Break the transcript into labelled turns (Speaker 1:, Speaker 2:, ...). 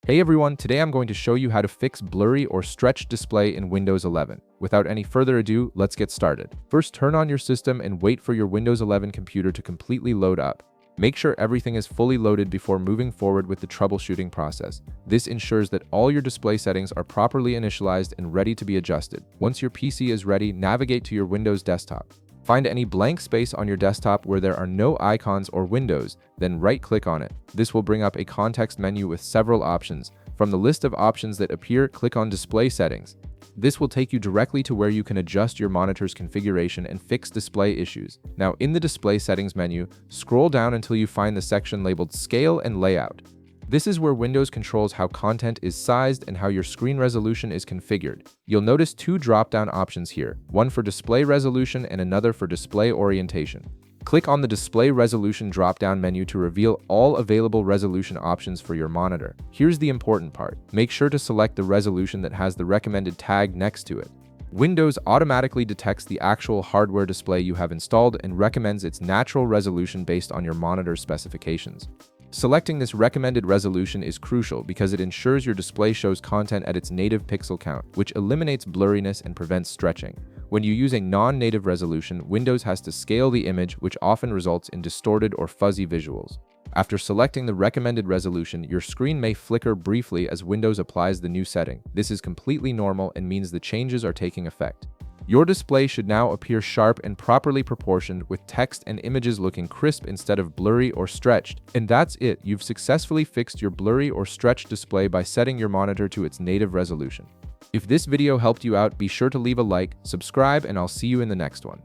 Speaker 1: Hey everyone, today I'm going to show you how to fix blurry or stretched display in Windows 11. Without any further ado, let's get started. First, turn on your system and wait for your Windows 11 computer to completely load up. Make sure everything is fully loaded before moving forward with the troubleshooting process. This ensures that all your display settings are properly initialized and ready to be adjusted. Once your PC is ready, navigate to your Windows desktop. Find any blank space on your desktop where there are no icons or windows, then right-click on it. This will bring up a context menu with several options. From the list of options that appear, click on Display Settings. This will take you directly to where you can adjust your monitor's configuration and fix display issues. Now, in the Display Settings menu, scroll down until you find the section labeled Scale and Layout. This is where Windows controls how content is sized and how your screen resolution is configured. You'll notice two drop-down options here, one for display resolution and another for display orientation. Click on the Display Resolution drop-down menu to reveal all available resolution options for your monitor. Here's the important part. Make sure to select the resolution that has the recommended tag next to it. Windows automatically detects the actual hardware display you have installed and recommends its natural resolution based on your monitor's specifications. Selecting this recommended resolution is crucial because it ensures your display shows content at its native pixel count, which eliminates blurriness and prevents stretching. When you use a non-native resolution, Windows has to scale the image, which often results in distorted or fuzzy visuals. After selecting the recommended resolution, your screen may flicker briefly as Windows applies the new setting. This is completely normal and means the changes are taking effect. Your display should now appear sharp and properly proportioned, with text and images looking crisp instead of blurry or stretched. And that's it. You've successfully fixed your blurry or stretched display by setting your monitor to its native resolution. If this video helped you out, be sure to leave a like, subscribe, and I'll see you in the next one.